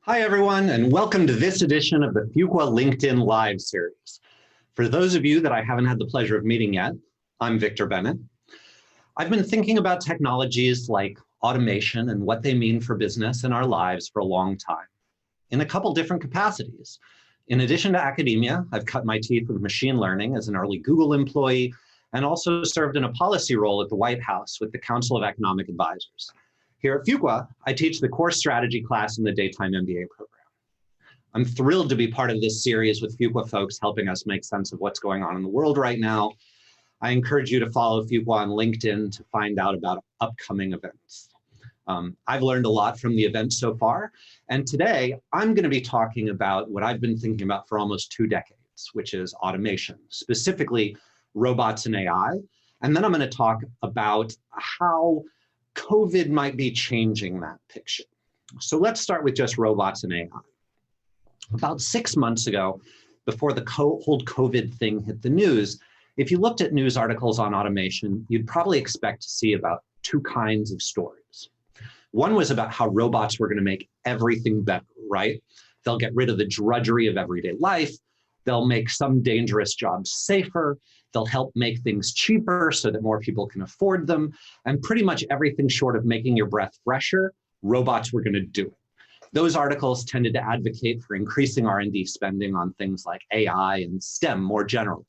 Hi, everyone, and welcome to this edition of the Fuqua LinkedIn Live series. For those of you that I haven't had the pleasure of meeting yet, I'm Victor Bennett. I've been thinking about technologies like automation and what they mean for business and our lives for a long time, in a couple different capacities. In addition to academia, I've cut my teeth with machine learning as an early Google employee and also served in a policy role at the White House with the Council of Economic Advisors. Here at Fuqua, I teach the core strategy class in the daytime MBA program. I'm thrilled to be part of this series with Fuqua folks helping us make sense of what's going on in the world right now. I encourage you to follow Fuqua on LinkedIn to find out about upcoming events. I've learned a lot from the event so far, and today I'm going to be talking about what I've been thinking about for almost 2 decades, which is automation, specifically robots and AI. And then I'm going to talk about how COVID might be changing that picture. So let's start with just robots and AI. About 6 months ago, before the whole COVID thing hit the news, if you looked at news articles on automation, you'd probably expect to see about 2 kinds of stories. One was about how robots were going to make everything better, right? They'll get rid of the drudgery of everyday life. They'll make some dangerous jobs safer. They'll help make things cheaper so that more people can afford them. And pretty much everything short of making your breath fresher, robots were going to do it. Those articles tended to advocate for increasing R&D spending on things like AI and STEM more generally.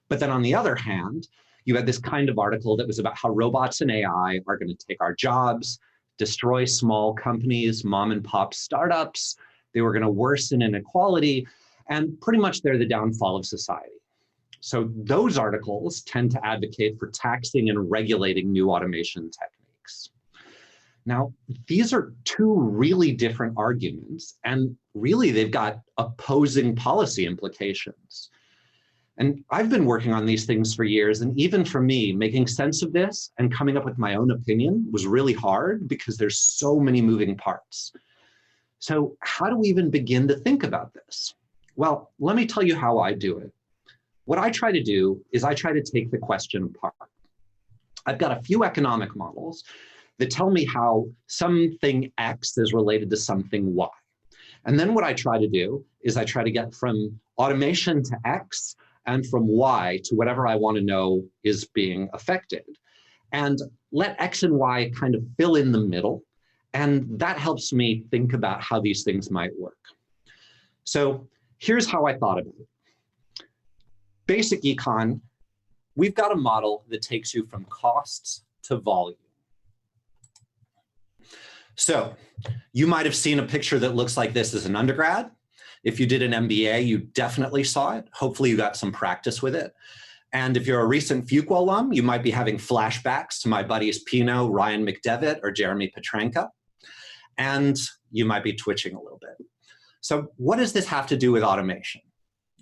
But then on the other hand, you had this kind of article that was about how robots and AI are going to take our jobs, destroy small companies, mom and pop startups. They were going to worsen inequality, and pretty much they're the downfall of society. So those articles tend to advocate for taxing and regulating new automation techniques. Now, these are 2 really different arguments, and really they've got opposing policy implications. And I've been working on these things for years, and even for me, making sense of this and coming up with my own opinion was really hard because there's so many moving parts. So how do we even begin to think about this? Well, let me tell you how I do it. What I try to do is I try to take the question apart. I've got a few economic models that tell me how something X is related to something Y. And then what I try to do is I try to get from automation to X and from Y to whatever I want to know is being affected. And let X and Y kind of fill in the middle. And that helps me think about how these things might work. So here's how I thought about it. Basic econ, we've got a model that takes you from costs to volume. So you might have seen a picture that looks like this as an undergrad. If you did an MBA, you definitely saw it. Hopefully you got some practice with it. And if you're a recent Fuqua alum, you might be having flashbacks to my buddies Pino, Ryan McDevitt, or Jeremy Petranka. And you might be twitching a little bit. So what does this have to do with automation?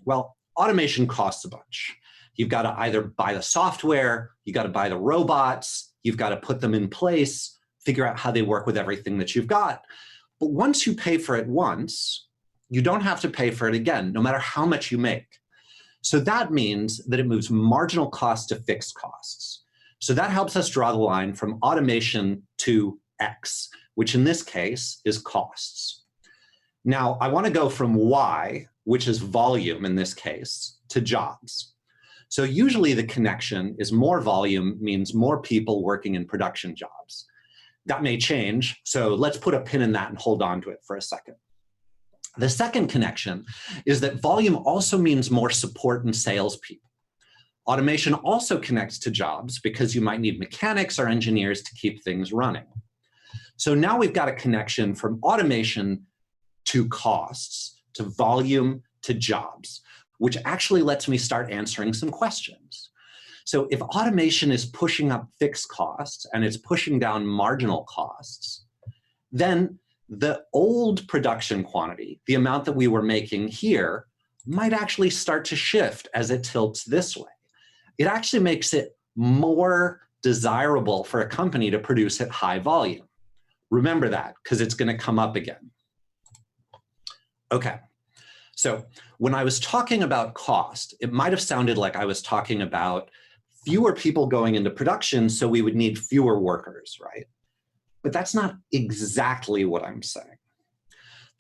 Well, automation costs a bunch. You've got to either buy the software, you got to buy the robots, you've got to put them in place, figure out how they work with everything that you've got. But once you pay for it once, you don't have to pay for it again, no matter how much you make. So that means that it moves marginal costs to fixed costs. So that helps us draw the line from automation to X, which in this case is costs. Now, I want to go from Y, which is volume in this case, to jobs. So usually the connection is more volume means more people working in production jobs. That may change, so let's put a pin in that and hold on to it for a second. The second connection is that volume also means more support and salespeople. Automation also connects to jobs because you might need mechanics or engineers to keep things running. So now we've got a connection from automation to costs, to volume, to jobs, which actually lets me start answering some questions. So if automation is pushing up fixed costs and it's pushing down marginal costs, then the old production quantity, the amount that we were making here, might actually start to shift as it tilts this way. It actually makes it more desirable for a company to produce at high volume. Remember that, because it's going to come up again. Okay, so when I was talking about cost, it might have sounded like I was talking about fewer people going into production, so we would need fewer workers, right? But that's not exactly what I'm saying.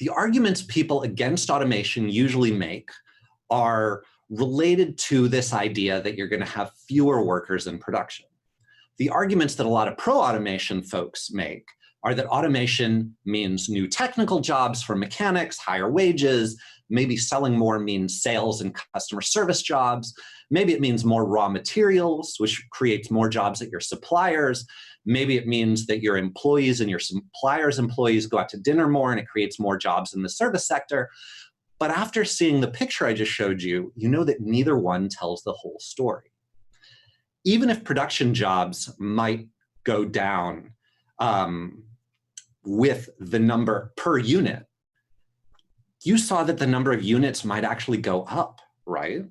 The arguments people against automation usually make are related to this idea that you're going to have fewer workers in production. The arguments that a lot of pro-automation folks make are that automation means new technical jobs for mechanics, higher wages, maybe selling more means sales and customer service jobs. Maybe it means more raw materials, which creates more jobs at your suppliers. Maybe it means that your employees and your suppliers' employees go out to dinner more and it creates more jobs in the service sector. But after seeing the picture I just showed you, you know that neither one tells the whole story. Even if production jobs might go down with the number per unit, you saw that the number of units might actually go up, right?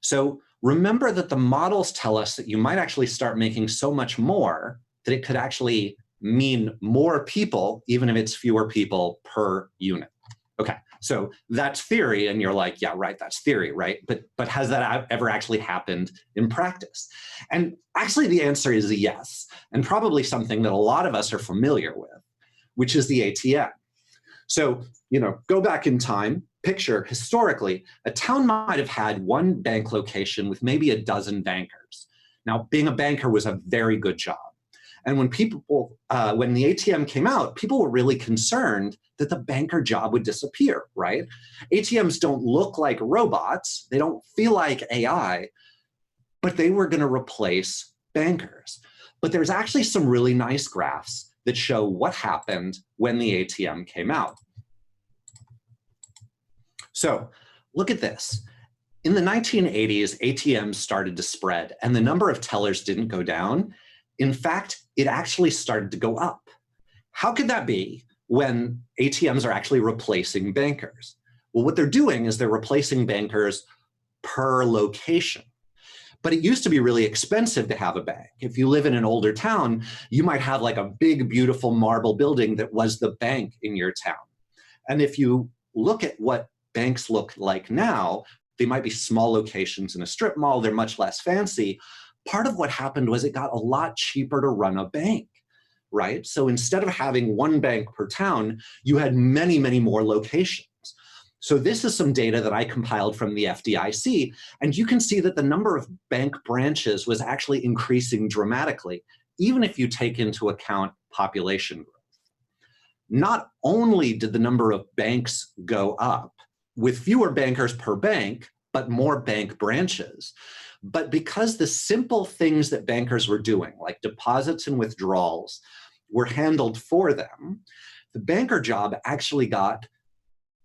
So remember that the models tell us that you might actually start making so much more that it could actually mean more people, even if it's fewer people per unit. Okay, so that's theory, and you're like, yeah, right, that's theory, right? But has that ever actually happened in practice? And actually the answer is yes, and probably something that a lot of us are familiar with, which is the ATM. So, go back in time, picture historically, a town might have had one bank location with maybe a dozen bankers. Now, being a banker was a very good job. And when when the ATM came out, people were really concerned that the banker job would disappear, right? ATMs don't look like robots. They don't feel like AI, but they were going to replace bankers. But there's actually some really nice graphs that show what happened when the ATM came out. So look at this. In the 1980s, ATMs started to spread and the number of tellers didn't go down. In fact, it actually started to go up. How could that be when ATMs are actually replacing bankers? Well, what they're doing is they're replacing bankers per location. But it used to be really expensive to have a bank. If you live in an older town, you might have like a big, beautiful marble building that was the bank in your town. And if you look at what banks look like now, they might be small locations in a strip mall, they're much less fancy. Part of what happened was it got a lot cheaper to run a bank, right? So instead of having one bank per town, you had many, many more locations. So this is some data that I compiled from the FDIC, and you can see that the number of bank branches was actually increasing dramatically, even if you take into account population growth. Not only did the number of banks go up, with fewer bankers per bank, but more bank branches, but because the simple things that bankers were doing, like deposits and withdrawals, were handled for them, the banker job actually got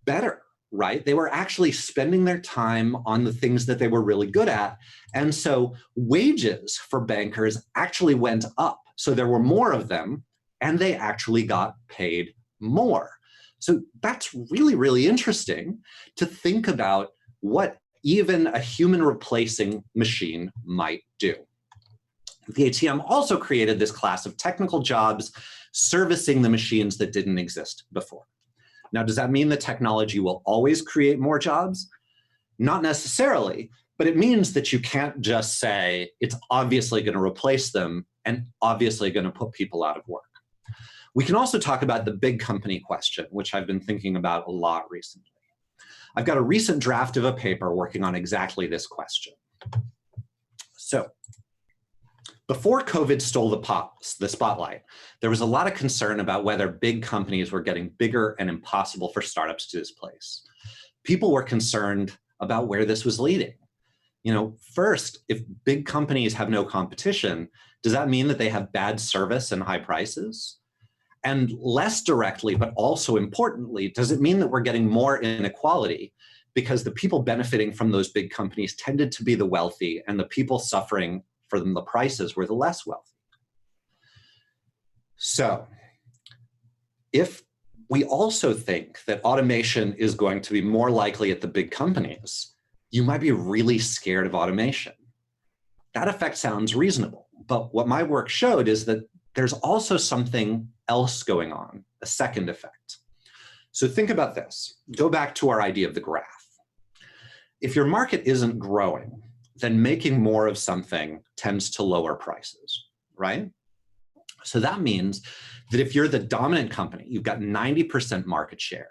better. Right? They were actually spending their time on the things that they were really good at. And so wages for bankers actually went up. So there were more of them and they actually got paid more. So that's really, really interesting to think about what even a human replacing machine might do. The ATM also created this class of technical jobs servicing the machines that didn't exist before. Now, does that mean the technology will always create more jobs? Not necessarily, but it means that you can't just say it's obviously going to replace them and obviously going to put people out of work. We can also talk about the big company question, which I've been thinking about a lot recently. I've got a recent draft of a paper working on exactly this question. So, before COVID stole the spotlight, there was a lot of concern about whether big companies were getting bigger and impossible for startups to displace. People were concerned about where this was leading. First, if big companies have no competition, does that mean that they have bad service and high prices? And less directly, but also importantly, does it mean that we're getting more inequality because the people benefiting from those big companies tended to be the wealthy and the people suffering from the prices were the less wealthy? So if we also think that automation is going to be more likely at the big companies, you might be really scared of automation. That effect sounds reasonable, but what my work showed is that there's also something else going on, a second effect. So think about this. Go back to our idea of the graph. If your market isn't growing, then making more of something tends to lower prices, right? So that means that if you're the dominant company, you've got 90% market share,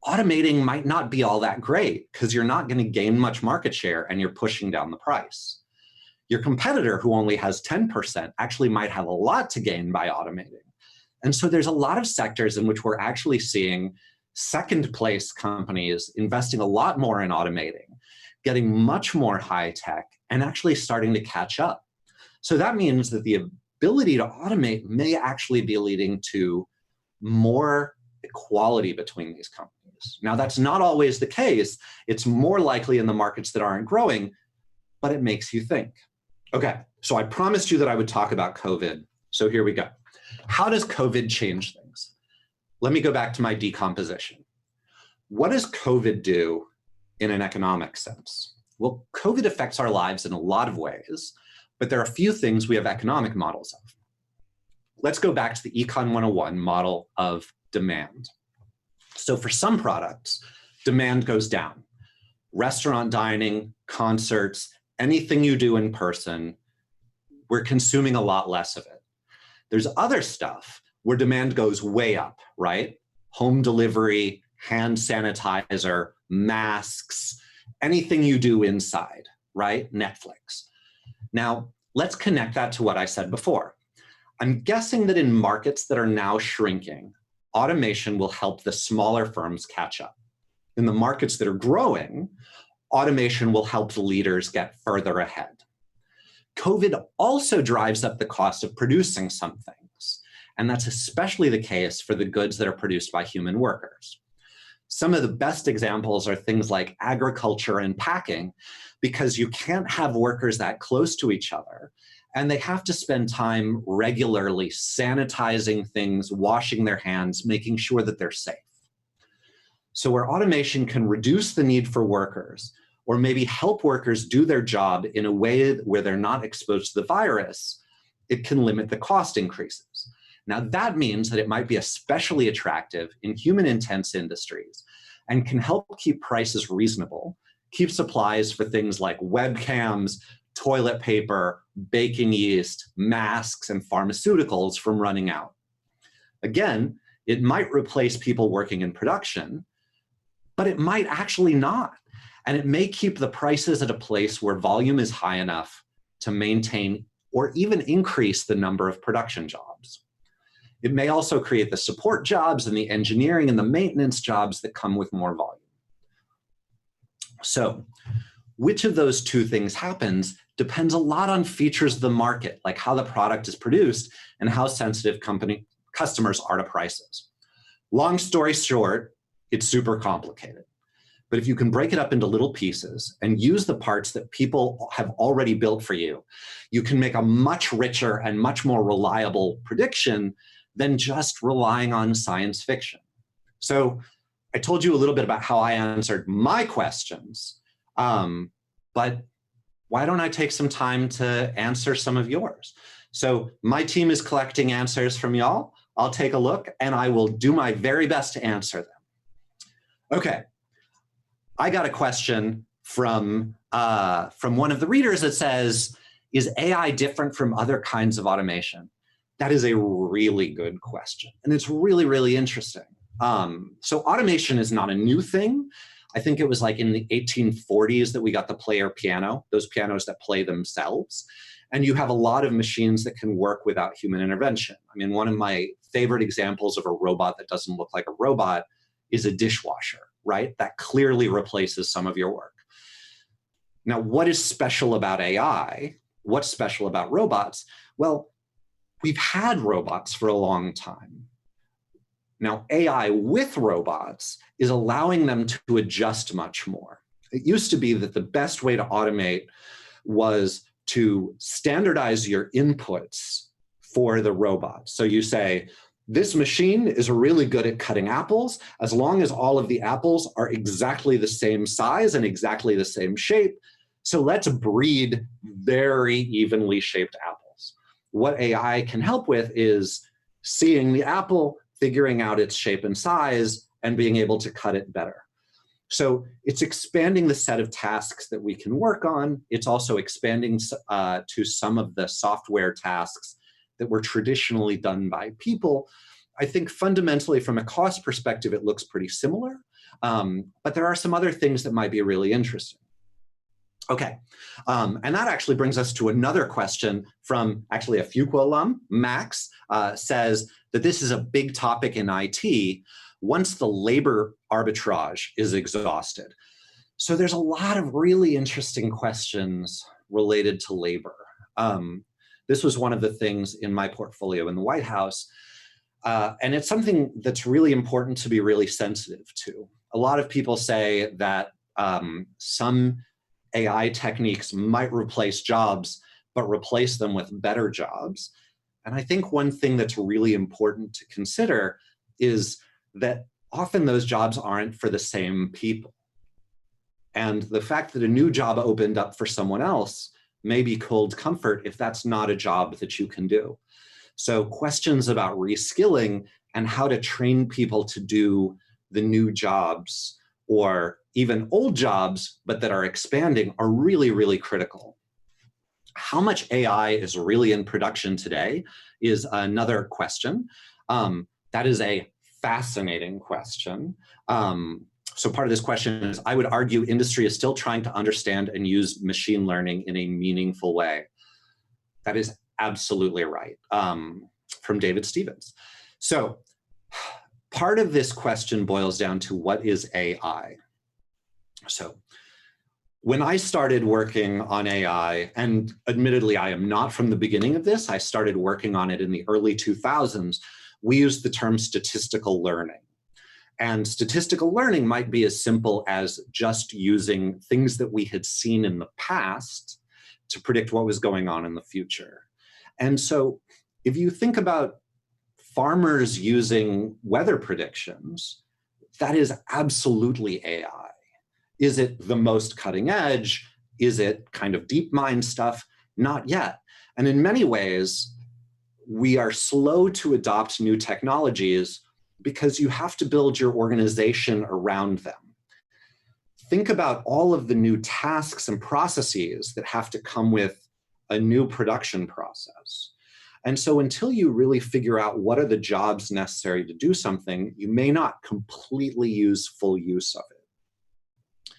automating might not be all that great because you're not going to gain much market share and you're pushing down the price. Your competitor who only has 10% actually might have a lot to gain by automating. And so there's a lot of sectors in which we're actually seeing second place companies investing a lot more in automating, getting much more high tech, and actually starting to catch up. So that means that the ability to automate may actually be leading to more equality between these companies. Now, that's not always the case. It's more likely in the markets that aren't growing, but it makes you think. Okay, so I promised you that I would talk about COVID. So here we go. How does COVID change things? Let me go back to my decomposition. What does COVID do in an economic sense? Well, COVID affects our lives in a lot of ways, but there are a few things we have economic models of. Let's go back to the Econ 101 model of demand. So for some products, demand goes down. Restaurant dining, concerts, anything you do in person, we're consuming a lot less of it. There's other stuff where demand goes way up, right? Home delivery, hand sanitizer, masks, anything you do inside, right? Netflix. Now, let's connect that to what I said before. I'm guessing that in markets that are now shrinking, automation will help the smaller firms catch up. In the markets that are growing, automation will help the leaders get further ahead. COVID also drives up the cost of producing some things, and that's especially the case for the goods that are produced by human workers. Some of the best examples are things like agriculture and packing, because you can't have workers that close to each other, and they have to spend time regularly sanitizing things, washing their hands, making sure that they're safe. So where automation can reduce the need for workers, or maybe help workers do their job in a way where they're not exposed to the virus, it can limit the cost increases. Now that means that it might be especially attractive in human-intense industries and can help keep prices reasonable, keep supplies for things like webcams, toilet paper, baking yeast, masks, and pharmaceuticals from running out. Again, it might replace people working in production, but it might actually not. And it may keep the prices at a place where volume is high enough to maintain or even increase the number of production jobs. It may also create the support jobs and the engineering and the maintenance jobs that come with more volume. So, which of those two things happens depends a lot on features of the market, like how the product is produced and how sensitive customers are to prices. Long story short, it's super complicated. But if you can break it up into little pieces and use the parts that people have already built for you, you can make a much richer and much more reliable prediction than just relying on science fiction. So I told you a little bit about how I answered my questions, but why don't I take some time to answer some of yours? So my team is collecting answers from y'all. I'll take a look and I will do my very best to answer them. Okay. I got a question from one of the readers that says, is AI different from other kinds of automation? That is a really good question. And it's really, really interesting. So automation is not a new thing. I think it was like in the 1840s that we got the player piano, those pianos that play themselves. And you have a lot of machines that can work without human intervention. I mean, one of my favorite examples of a robot that doesn't look like a robot is a dishwasher, right? That clearly replaces some of your work. Now, what is special about AI? What's special about robots? Well, we've had robots for a long time. Now, AI with robots is allowing them to adjust much more. It used to be that the best way to automate was to standardize your inputs for the robot. So you say, this machine is really good at cutting apples as long as all of the apples are exactly the same size and exactly the same shape. So let's breed very evenly shaped apples. What AI can help with is seeing the apple, figuring out its shape and size, and being able to cut it better. So it's expanding the set of tasks that we can work on. It's also expanding to some of the software tasks that were traditionally done by people. I think fundamentally from a cost perspective, it looks pretty similar, but there are some other things that might be really interesting. Okay, and that actually brings us to another question from actually a Fuqua alum. Max says that this is a big topic in IT once the labor arbitrage is exhausted. So there's a lot of really interesting questions related to labor. This was one of the things in my portfolio in the White House, and it's something that's really important to be really sensitive to. A lot of people say that some AI techniques might replace jobs, but replace them with better jobs. And I think one thing that's really important to consider is that often those jobs aren't for the same people. And the fact that a new job opened up for someone else may be cold comfort if that's not a job that you can do. So questions about reskilling and how to train people to do the new jobs or even old jobs, but that are expanding, are really, really critical. How much AI is really in production today is another question. That is a fascinating question. So part of this question is, I would argue industry is still trying to understand and use machine learning in a meaningful way. That is absolutely right, from David Stevens. So part of this question boils down to what is AI? So when I started working on AI, and admittedly, I am not from the beginning of this, I started working on it in the early 2000s, we used the term statistical learning. And statistical learning might be as simple as just using things that we had seen in the past to predict what was going on in the future. And so if you think about farmers using weather predictions, that is absolutely AI. Is it the most cutting edge? Is it kind of deep mind stuff? Not yet. And in many ways, we are slow to adopt new technologies because you have to build your organization around them. Think about all of the new tasks and processes that have to come with a new production process. And so until you really figure out what are the jobs necessary to do something, you may not completely use full use of it.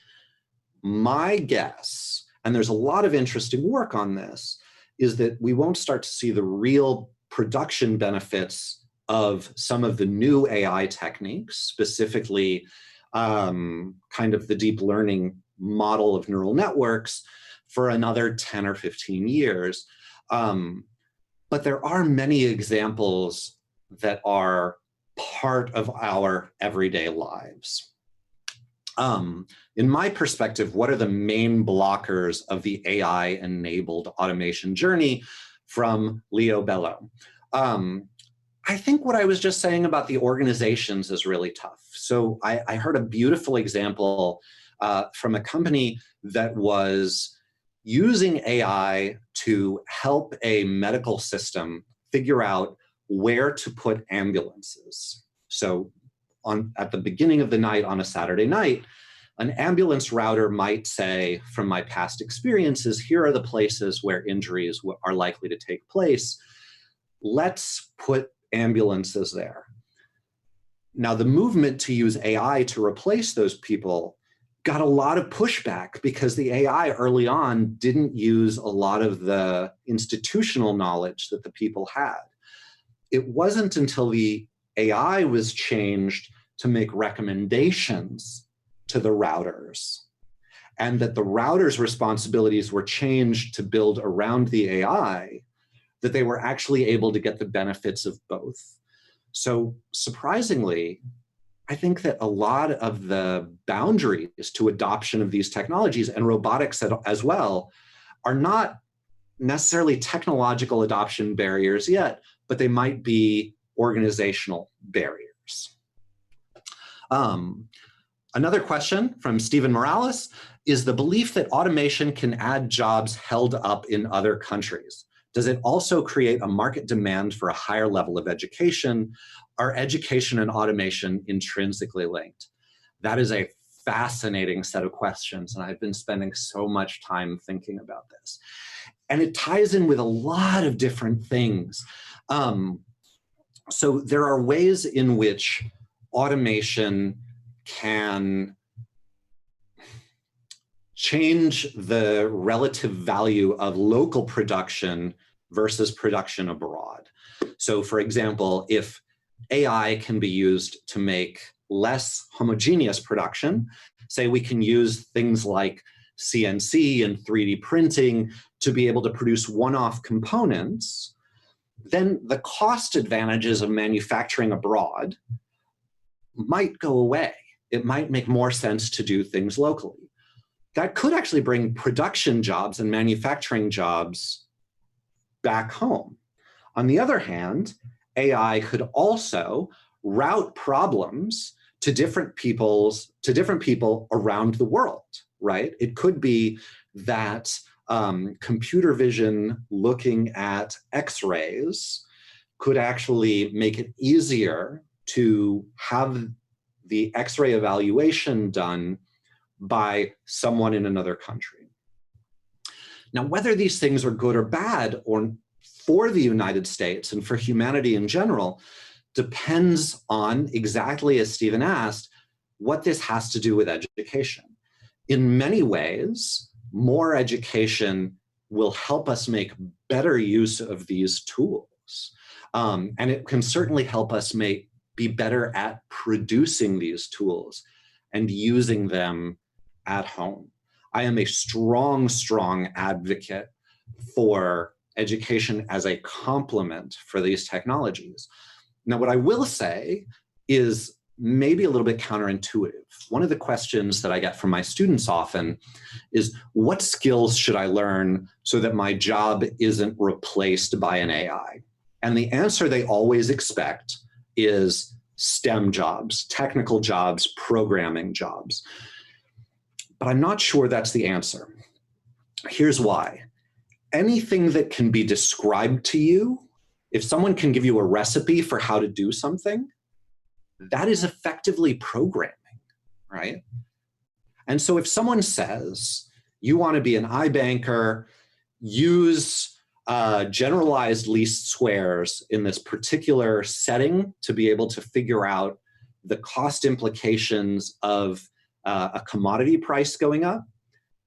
My guess, and there's a lot of interesting work on this, is that we won't start to see the real production benefits of some of the new AI techniques, specifically kind of the deep learning model of neural networks, for another 10 or 15 years. But there are many examples that are part of our everyday lives. In my perspective, what are the main blockers of the AI-enabled automation journey from Leo Bello? I think what I was just saying about the organizations is really tough. So I heard a beautiful example from a company that was using AI to help a medical system figure out where to put ambulances. So at the beginning of the night on a Saturday night, an ambulance router might say, from my past experiences, here are the places where injuries are likely to take place. Let's put ambulances there. Now, the movement to use AI to replace those people got a lot of pushback because the AI early on didn't use a lot of the institutional knowledge that the people had. It wasn't until the AI was changed to make recommendations to the routers, and that the routers' responsibilities were changed to build around the AI, that they were actually able to get the benefits of both. So surprisingly, I think that a lot of the boundaries to adoption of these technologies, and robotics as well, are not necessarily technological adoption barriers yet, but they might be organizational barriers. Another question from Stephen Morales is the belief that automation can add jobs held up in other countries. Does it also create a market demand for a higher level of education? Are education and automation intrinsically linked? That is a fascinating set of questions, and I've been spending so much time thinking about this. And it ties in with a lot of different things. So there are ways in which automation can change the relative value of local production versus production abroad. So for example, if AI can be used to make less homogeneous production, say we can use things like CNC and 3D printing to be able to produce one-off components, then the cost advantages of manufacturing abroad might go away. It might make more sense to do things locally. That could actually bring production jobs and manufacturing jobs back home. On the other hand, AI could also route problems to different people around the world, right? It could be that computer vision looking at X-rays could actually make it easier to have the X-ray evaluation done by someone in another country. Now, whether these things are good or bad or for the United States and for humanity in general depends on, exactly as Stephen asked, what this has to do with education. In many ways, more education will help us make better use of these tools. And it can certainly help us be better at producing these tools and using them at home. I am a strong, strong advocate for education as a complement for these technologies. Now, what I will say is maybe a little bit counterintuitive. One of the questions that I get from my students often is, what skills should I learn so that my job isn't replaced by an AI? And the answer they always expect is STEM jobs, technical jobs, programming jobs. But I'm not sure that's the answer. Here's why. Anything that can be described to you, if someone can give you a recipe for how to do something, that is effectively programming, right? And so if someone says, you want to be an iBanker, use generalized least squares in this particular setting to be able to figure out the cost implications of a commodity price going up,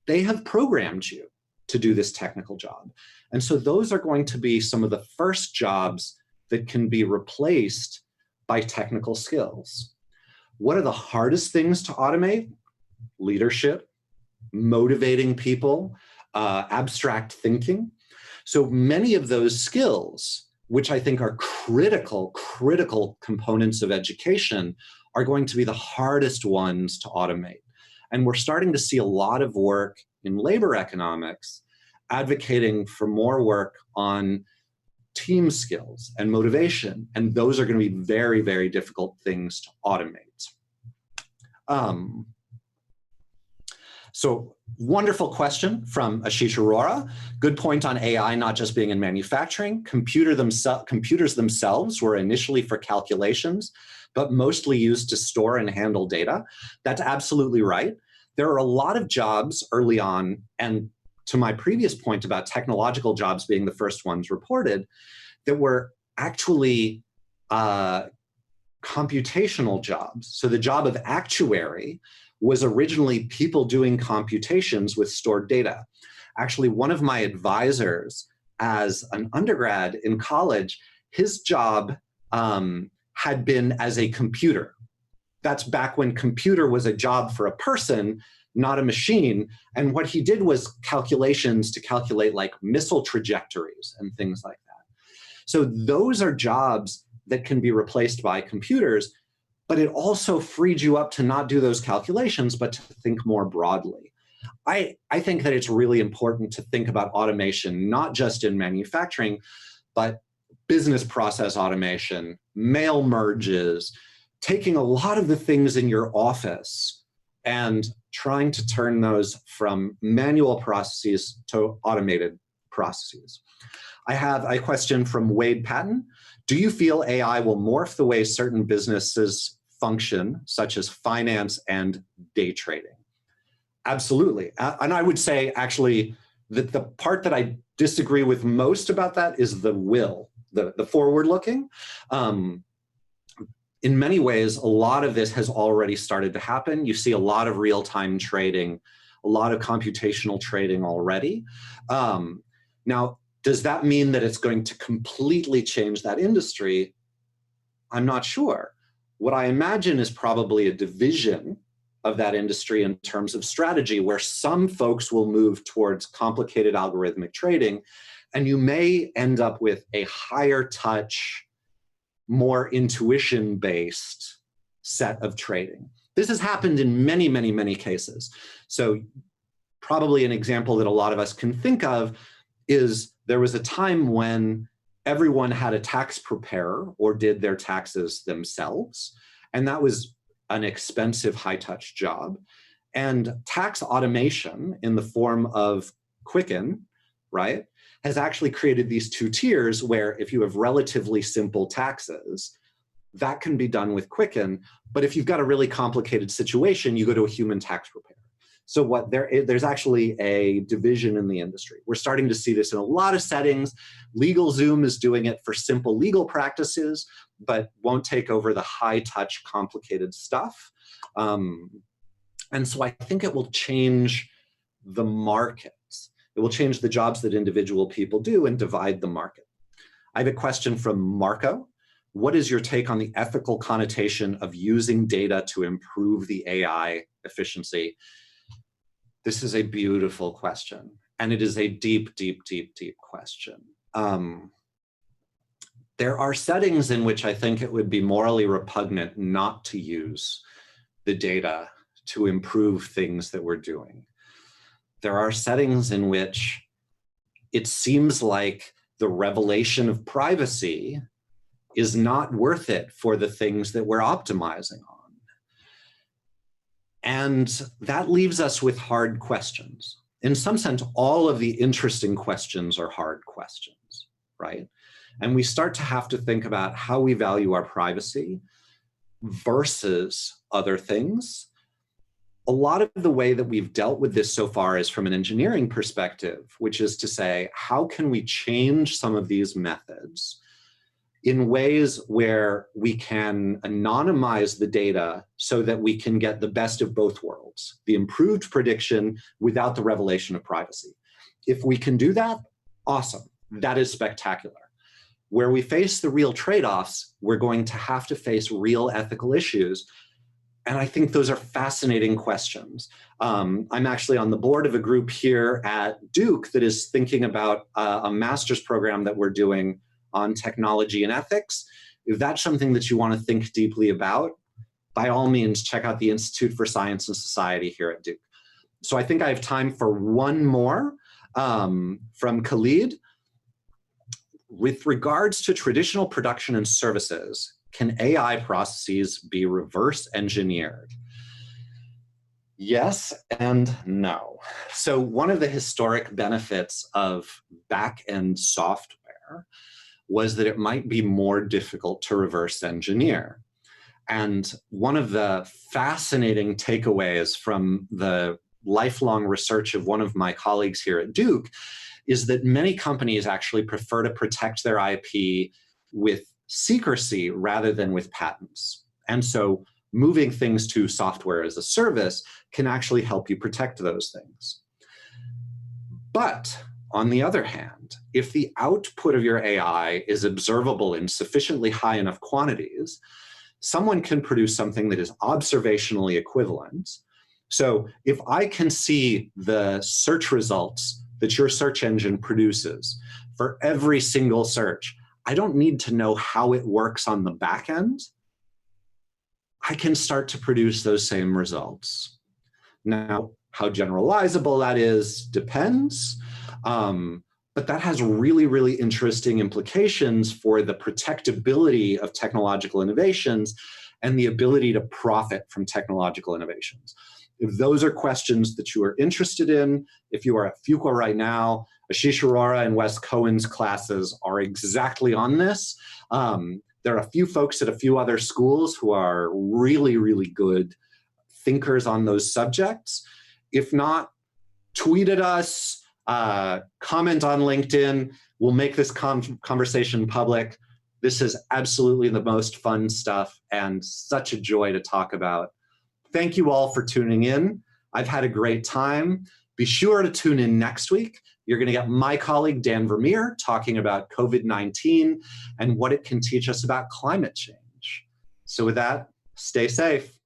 they have programmed you to do this technical job. And so those are going to be some of the first jobs that can be replaced by technical skills. What are the hardest things to automate? Leadership, motivating people, abstract thinking. So many of those skills, which I think are critical components of education, are going to be the hardest ones to automate. And we're starting to see a lot of work in labor economics advocating for more work on team skills and motivation. And those are going to be very, very difficult things to automate. So wonderful question from Ashish Arora. Good point on AI not just being in manufacturing. Computers themselves were initially for calculations, but mostly used to store and handle data. That's absolutely right. There are a lot of jobs early on, and to my previous point about technological jobs being the first ones reported, that were actually computational jobs. So the job of actuary was originally people doing computations with stored data. Actually, one of my advisors as an undergrad in college, his job had been as a computer. That's back when computer was a job for a person, not a machine. And what he did was calculations to calculate like missile trajectories and things like that. So those are jobs that can be replaced by computers, but it also freed you up to not do those calculations, but to think more broadly. I think that it's really important to think about automation, not just in manufacturing, but business process automation, mail merges, taking a lot of the things in your office and trying to turn those from manual processes to automated processes. I have a question from Wade Patton. Do you feel AI will morph the way certain businesses function, such as finance and day trading? Absolutely. And I would say, actually, that the part that I disagree with most about that is the will. the forward-looking. In many ways, a lot of this has already started to happen. You see a lot of real-time trading, a lot of computational trading already. Now, does that mean that it's going to completely change that industry? I'm not sure. What I imagine is probably a division of that industry in terms of strategy, where some folks will move towards complicated algorithmic trading, and you may end up with a higher touch, more intuition-based set of trading. This has happened in many, many, many cases. So probably an example that a lot of us can think of is there was a time when everyone had a tax preparer or did their taxes themselves, and that was an expensive high-touch job. And tax automation in the form of Quicken, right, has actually created these two tiers where if you have relatively simple taxes, that can be done with Quicken. But if you've got a really complicated situation, you go to a human tax preparer. So there's actually a division in the industry. We're starting to see this in a lot of settings. LegalZoom is doing it for simple legal practices, but won't take over the high-touch, complicated stuff. And so I think it will change the markets. It will change the jobs that individual people do and divide the market. I have a question from Marco. What is your take on the ethical connotation of using data to improve the AI efficiency? This is a beautiful question, and it is a deep, deep, deep, deep question. There are settings in which I think it would be morally repugnant not to use the data to improve things that we're doing. There are settings in which it seems like the revelation of privacy is not worth it for the things that we're optimizing on. And that leaves us with hard questions. In some sense, all of the interesting questions are hard questions, right? And we start to have to think about how we value our privacy versus other things. A lot of the way that we've dealt with this so far is from an engineering perspective, which is to say, how can we change some of these methods in ways where we can anonymize the data so that we can get the best of both worlds, the improved prediction without the revelation of privacy. If we can do that, awesome. That is spectacular. Where we face the real trade-offs, we're going to have to face real ethical issues. And I think those are fascinating questions. I'm actually on the board of a group here at Duke that is thinking about a master's program that we're doing on technology and ethics. If that's something that you want to think deeply about, by all means, check out the Institute for Science and Society here at Duke. So I think I have time for one more from Khalid. With regards to traditional production and services, can AI processes be reverse engineered? Yes and no. So one of the historic benefits of back-end software was that it might be more difficult to reverse engineer. And one of the fascinating takeaways from the lifelong research of one of my colleagues here at Duke is that many companies actually prefer to protect their IP with secrecy rather than with patents. And so moving things to software as a service can actually help you protect those things. But on the other hand, if the output of your AI is observable in sufficiently high enough quantities, someone can produce something that is observationally equivalent. So if I can see the search results that your search engine produces for every single search, I don't need to know how it works on the back end. I can start to produce those same results. Now, how generalizable that is depends, but that has really, really interesting implications for the protectability of technological innovations and the ability to profit from technological innovations. If those are questions that you are interested in, if you are at Fuqua right now, Ashish Arora and Wes Cohen's classes are exactly on this. There are a few folks at a few other schools who are really, really good thinkers on those subjects. If not, tweet at us, comment on LinkedIn, We'll make this conversation public. This is absolutely the most fun stuff and such a joy to talk about. Thank you all for tuning in. I've had a great time. Be sure to tune in next week. You're going to get my colleague Dan Vermeer talking about COVID-19 and what it can teach us about climate change. So with that, stay safe.